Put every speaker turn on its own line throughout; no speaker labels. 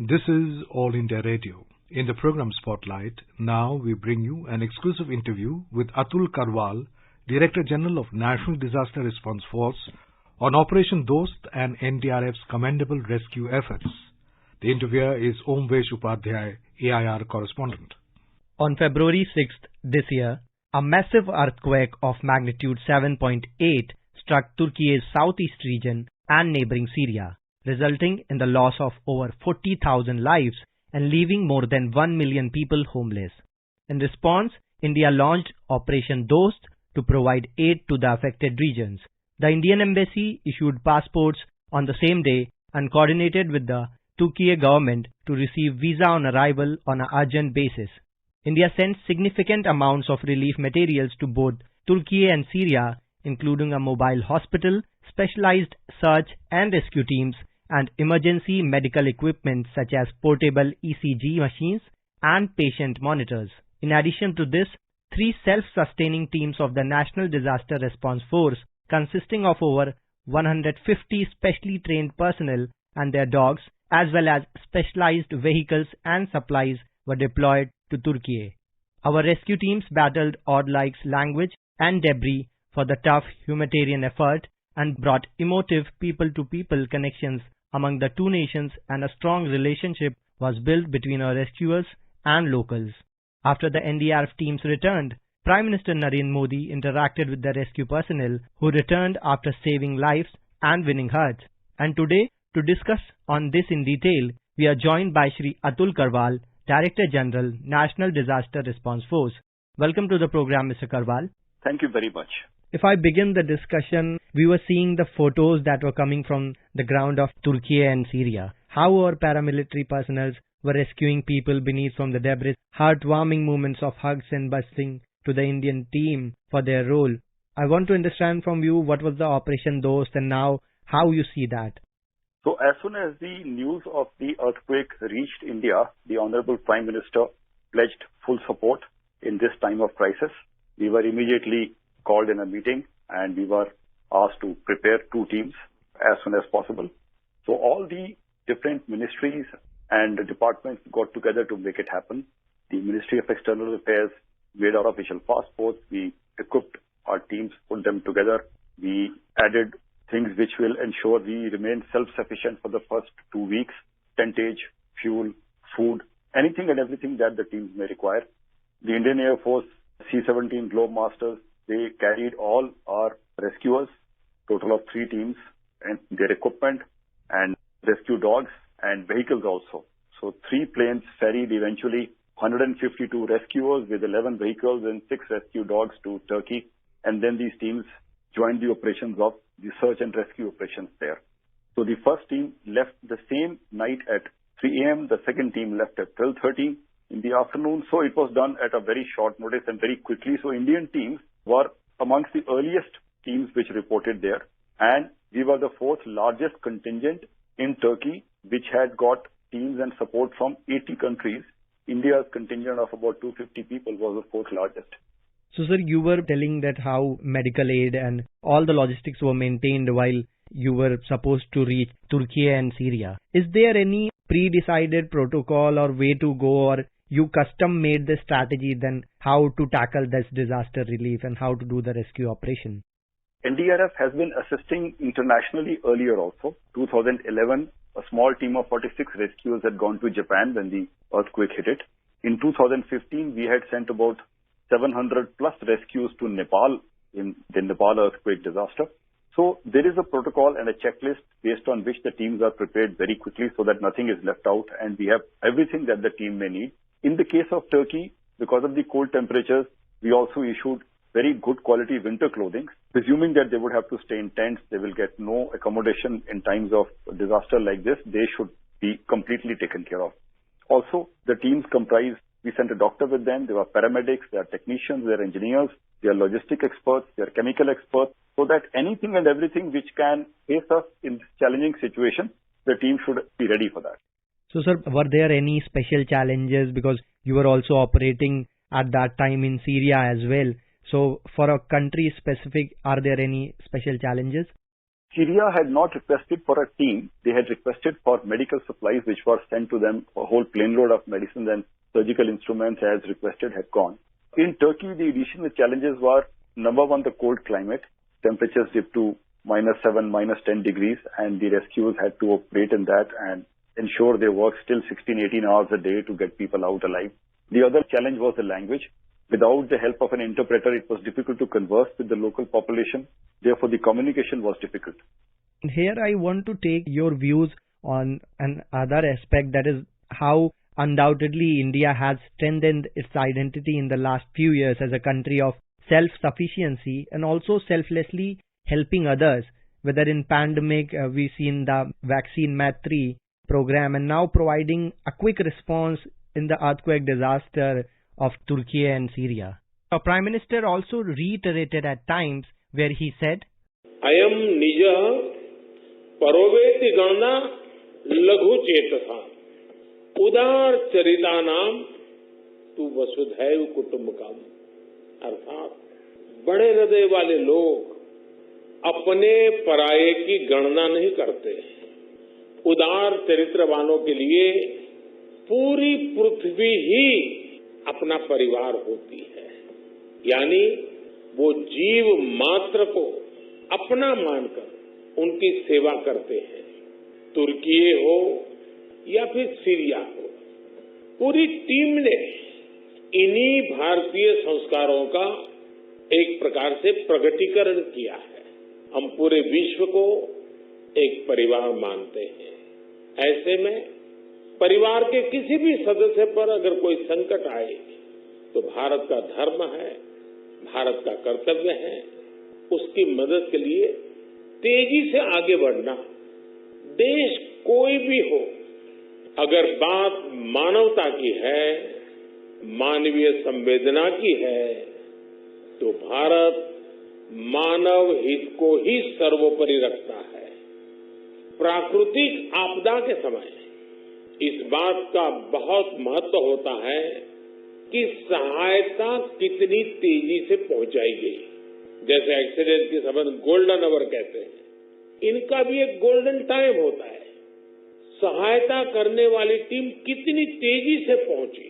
This is All India Radio. In the program Spotlight, now we bring you an exclusive interview with Atul Karwal, Director General of National Disaster Response Force, on Operation Dost and NDRF's commendable rescue efforts. The interviewer is Omvesh Upadhyay, AIR correspondent.
On February 6th this year, a massive earthquake of magnitude 7.8 struck Türkiye's southeast region and neighboring Syria, resulting in the loss of over 40,000 lives and leaving more than 1 million people homeless. In response, India launched Operation Dost to provide aid to the affected regions. The Indian embassy issued passports on the same day and coordinated with the Türkiye government to receive visa on arrival on an urgent basis. India sent significant amounts of relief materials to both Türkiye and Syria, including a mobile hospital, specialized search and rescue teams, and emergency medical equipment such as portable ECG machines and patient monitors. In addition to this, 3 self-sustaining teams of the National Disaster Response Force, consisting of over 150 specially trained personnel and their dogs, as well as specialized vehicles and supplies, were deployed to Türkiye. Our rescue teams battled odd-like language and debris for the tough humanitarian effort and brought emotive people-to-people connections among the two nations, and a strong relationship was built between our rescuers and locals. After the NDRF teams returned, Prime Minister Narendra Modi interacted with the rescue personnel who returned after saving lives and winning hearts. And today, to discuss on this in detail, we are joined by Shri Atul Karwal, Director General, National Disaster Response Force. Welcome to the program, Mr. Karwal.
Thank you very much.
If I begin the discussion, we were seeing the photos that were coming from the ground of Türkiye and Syria. How our paramilitary personnel were rescuing people beneath from the debris. Heartwarming moments of hugs and busting to the Indian team for their role. I want to understand from you what was the Operation Dost and now how you see that.
So as soon as the news of the earthquake reached India, the Honorable Prime Minister pledged full support in this time of crisis. We were immediately called in a meeting and we were asked to prepare 2 teams as soon as possible. So all the different ministries and departments got together to make it happen. The Ministry of External Affairs made our official passports. We equipped our teams, put them together. We added things which will ensure we remain self-sufficient for the first 2 weeks: tentage, fuel, food, anything and everything that the teams may require. The Indian Air Force C-17 Globemasters, they carried all our rescuers, total of 3 teams, and their equipment and rescue dogs and vehicles also. So 3 planes ferried eventually 152 rescuers with 11 vehicles and 6 rescue dogs to Turkey. And then these teams joined the operations of the search and rescue operations there. So the first team left the same night at 3 a.m. The second team left at 12:30 in the afternoon. So it was done at a very short notice and very quickly. So Indian teams were amongst the earliest teams which reported there. And we were the 4th largest contingent in Turkey, which had got teams and support from 80 countries. India's contingent of about 250 people was the 4th largest.
So, sir, you were telling that how medical aid and all the logistics were maintained while you were supposed to reach Türkiye and Syria. Is there any pre-decided protocol or way to go, or you custom made the strategy then how to tackle this disaster relief and how to do the rescue operation?
NDRF has been assisting internationally earlier also. 2011, a small team of 46 rescuers had gone to Japan when the earthquake hit it. In 2015, we had sent about 700 plus rescues to Nepal in the Nepal earthquake disaster. So there is a protocol and a checklist based on which the teams are prepared very quickly so that nothing is left out and we have everything that the team may need. In the case of Turkey, because of the cold temperatures, we also issued very good quality winter clothing, presuming that they would have to stay in tents, they will get no accommodation in times of disaster like this, they should be completely taken care of. Also, the teams comprise, we sent a doctor with them, they were paramedics, they are technicians, they are engineers, they are logistic experts, they are chemical experts, so that anything and everything which can face us in this challenging situation, the team should be ready for that.
So, sir, were there any special challenges because you were also operating at that time in Syria as well? So for a country specific, are there any special challenges?
Syria had not requested for a team. They had requested for medical supplies which were sent to them. A whole plane load of medicines and surgical instruments as requested had gone. In Turkey, the additional challenges were, number one, the cold climate. Temperatures dipped to -7, -10 degrees, and the rescuers had to operate in that and ensure they worked still 16, 18 hours a day to get people out alive. The other challenge was the language. Without the help of an interpreter, it was difficult to converse with the local population. Therefore, the communication was difficult.
Here I want to take your views on another aspect, that is how undoubtedly India has strengthened its identity in the last few years as a country of self-sufficiency and also selflessly helping others, whether in pandemic, we've seen the vaccine MAT3 program, and now providing a quick response in the earthquake disaster of Türkiye and Syria. Our Prime Minister also reiterated at times where he said,
Ayam nija paroveti ganna laghu chetasa udar charitanam tu vasudhaiv kutumbakam. अर्थात बड़े हृदय वाले लोग अपने पराये की गणना नहीं करते। उदार चरित्र वालों के लिए पूरी पृथ्वी ही अपना परिवार होती है, यानी वो जीव मात्र को अपना मानकर उनकी सेवा करते हैं। तुर्की हो या फिर सीरिया हो, पूरी टीम ने इन्हीं भारतीय संस्कारों का एक प्रकार से प्रगटीकरण किया है। हम पूरे विश्व को एक परिवार मानते हैं। ऐसे में परिवार के किसी भी सदस्य पर अगर कोई संकट आए तो भारत का धर्म है, भारत का कर्तव्य है उसकी मदद के लिए तेजी से आगे बढ़ना। देश कोई भी हो, अगर बात मानवता की है, मानवीय संवेदना की है, तो भारत मानव हित को ही सर्वोपरि रखता है। प्राकृतिक आपदा के समय इस बात का बहुत महत्व होता है कि सहायता कितनी तेजी से पहुंचाई गई। जैसे एक्सीडेंट के समय गोल्डन आवर कहते हैं, इनका भी एक गोल्डन टाइम होता है। सहायता करने वाली टीम कितनी तेजी से पहुंची।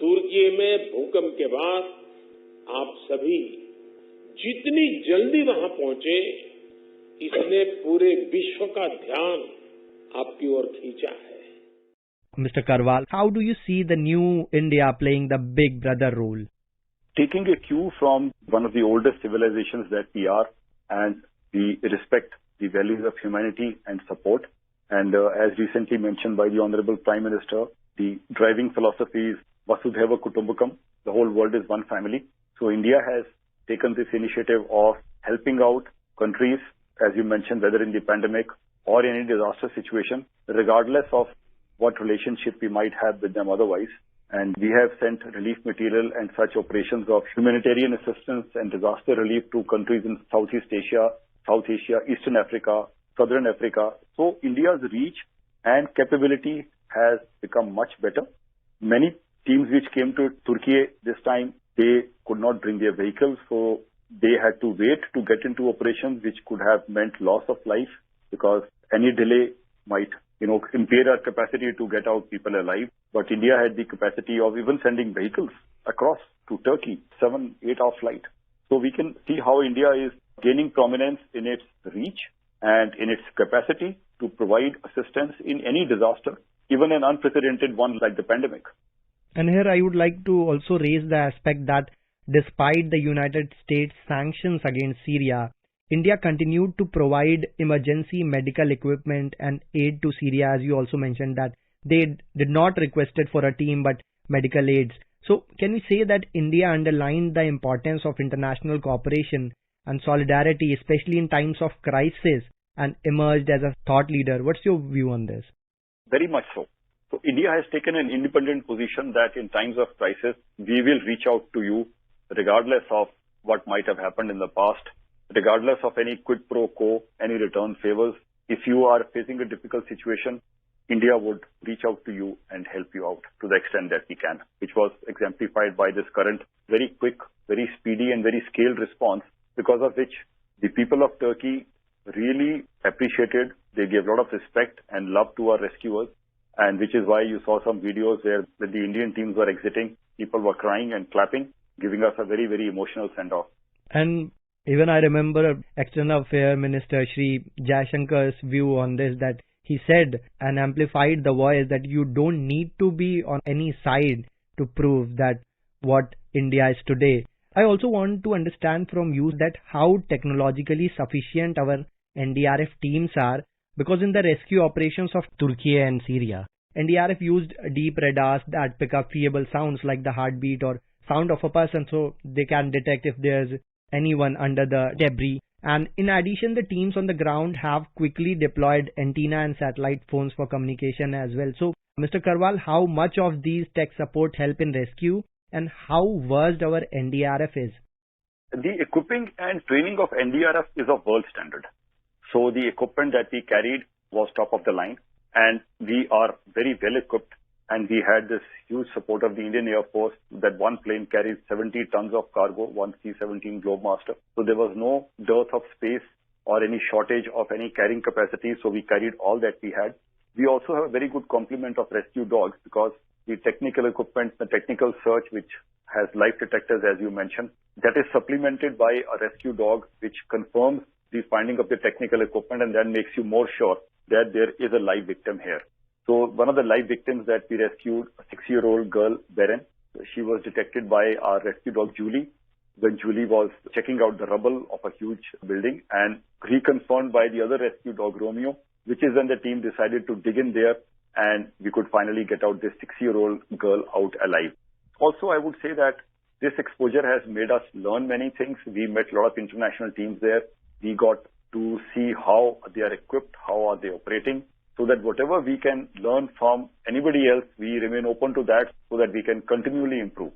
तुर्की में भूकंप के बाद आप सभी जितनी जल्दी वहां पहुंचे, इसने पूरे विश्व का ध्यान आपकी ओर खींचा है।
Mr. Karwal, how do you see the new India playing the big brother role?
Taking a cue from one of the oldest civilizations that we are, and we respect the values of humanity and support. And as recently mentioned by the Honorable Prime Minister, the driving philosophy is Vasudhaiva Kutumbakam. The whole world is one family. So India has taken this initiative of helping out countries, as you mentioned, whether in the pandemic or in any disaster situation, regardless of what relationship we might have with them otherwise. And we have sent relief material and such operations of humanitarian assistance and disaster relief to countries in Southeast Asia, South Asia, Eastern Africa, Southern Africa. So India's reach and capability has become much better. Many teams which came to Türkiye this time, they could not bring their vehicles, so they had to wait to get into operations, which could have meant loss of life because any delay might impair our capacity to get out people alive. But India had the capacity of even sending vehicles across to Turkey, 7-8 hour flight. So we can see how India is gaining prominence in its reach and in its capacity to provide assistance in any disaster, even an unprecedented one like the pandemic.
And here I would like to also raise the aspect that despite the United States sanctions against Syria, India continued to provide emergency medical equipment and aid to Syria, as you also mentioned that they did not requested for a team but medical aids. So can we say that India underlined the importance of international cooperation and solidarity, especially in times of crisis, and emerged as a thought leader? What's your view on this?
Very much so. So India has taken an independent position that in times of crisis, we will reach out to you regardless of what might have happened in the past, regardless of any quid pro quo, any return favors. If you are facing a difficult situation, India would reach out to you and help you out to the extent that we can, which was exemplified by this current very quick, very speedy and very scaled response, because of which the people of Turkey really appreciated. They gave a lot of respect and love to our rescuers, and which is why you saw some videos where when the Indian teams were exiting, people were crying and clapping, giving us a very, very emotional send-off.
And even I remember External Affairs Minister Shri Jaishankar's view on this, that he said and amplified the voice that you don't need to be on any side to prove that what India is today. I also want to understand from you that how technologically sufficient our NDRF teams are, because in the rescue operations of Türkiye and Syria, NDRF used deep radars that pick up feeble sounds like the heartbeat or sound of a person, so they can detect if there's anyone under the debris. And in addition, the teams on the ground have quickly deployed antenna and satellite phones for communication as well. So, Mr. Karwal, how much of these tech support help in rescue, and how versed our NDRF is?
The equipping and training of NDRF is of world standard. So the equipment that we carried was top of the line, and we are very well equipped, and we had this huge support of the Indian Air Force. That one plane carries 70 tons of cargo, one C-17 Globemaster. So there was no dearth of space or any shortage of any carrying capacity, so we carried all that we had. We also have a very good complement of rescue dogs, because the technical equipment, the technical search, which has life detectors, as you mentioned, that is supplemented by a rescue dog, which confirms the finding of the technical equipment and then makes you more sure that there is a live victim here. So one of the live victims that we rescued, a 6-year-old girl, Beren, she was detected by our rescue dog, Julie, when Julie was checking out the rubble of a huge building, and reconfirmed by the other rescue dog, Romeo, which is when the team decided to dig in there, and we could finally get out this 6-year-old girl out alive. Also, I would say that this exposure has made us learn many things. We met a lot of international teams there. We got to see how they are equipped, how are they operating, so that whatever we can learn from anybody else, we remain open to that so that we can continually improve.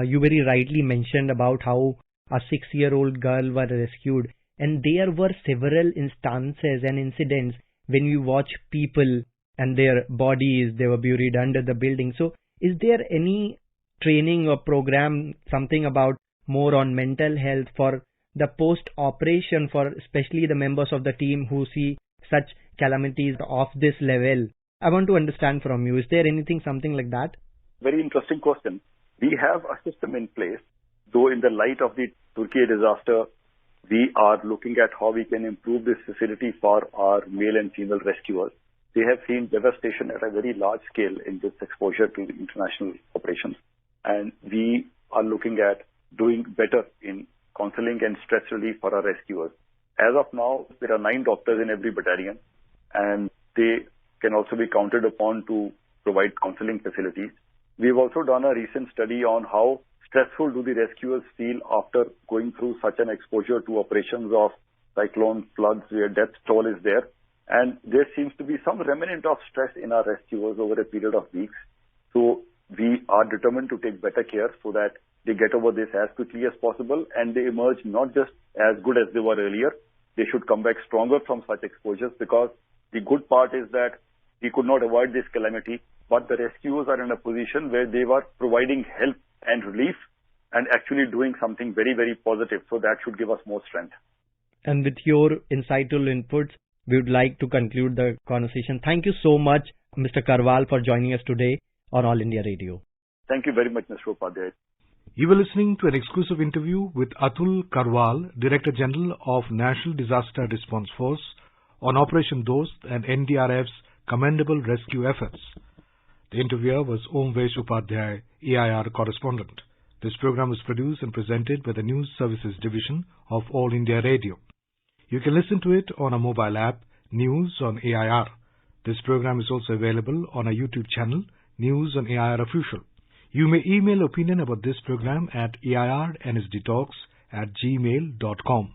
You very rightly mentioned about how a 6-year-old girl was rescued, and there were several instances and incidents when you watch people and their bodies, they were buried under the building. So is there any training or program, something about more on mental health for the post-operation, for especially the members of the team who see such calamities of this level? I want to understand from you, is there anything, something like that?
Very interesting question. We have a system in place, though in the light of the Türkiye disaster, we are looking at how we can improve this facility for our male and female rescuers. They have seen devastation at a very large scale in this exposure to the international operations. And we are looking at doing better in counseling and stress relief for our rescuers. As of now, there are 9 doctors in every battalion, and they can also be counted upon to provide counseling facilities. We've also done a recent study on how stressful do the rescuers feel after going through such an exposure to operations of cyclone, floods, where death toll is there. And there seems to be some remnant of stress in our rescuers over a period of weeks. So we are determined to take better care so that they get over this as quickly as possible, and they emerge not just as good as they were earlier. They should come back stronger from such exposures, because the good part is that we could not avoid this calamity, but the rescuers are in a position where they were providing help and relief and actually doing something very, very positive. So that should give us more strength.
And with your insightful inputs, we would like to conclude the conversation. Thank you so much, Mr. Karwal, for joining us today on All India Radio.
Thank you very much, Mr. Upadhyay.
You were listening to an exclusive interview with Atul Karwal, Director General of National Disaster Response Force, on Operation Dost and NDRF's commendable rescue efforts. The interviewer was Omvesh Upadhyay, AIR correspondent. This program was produced and presented by the News Services Division of All India Radio. You can listen to it on our mobile app, News on AIR. This program is also available on our YouTube channel, News on AIR Official. You may email opinion about this program at airnsdtalks@gmail.com.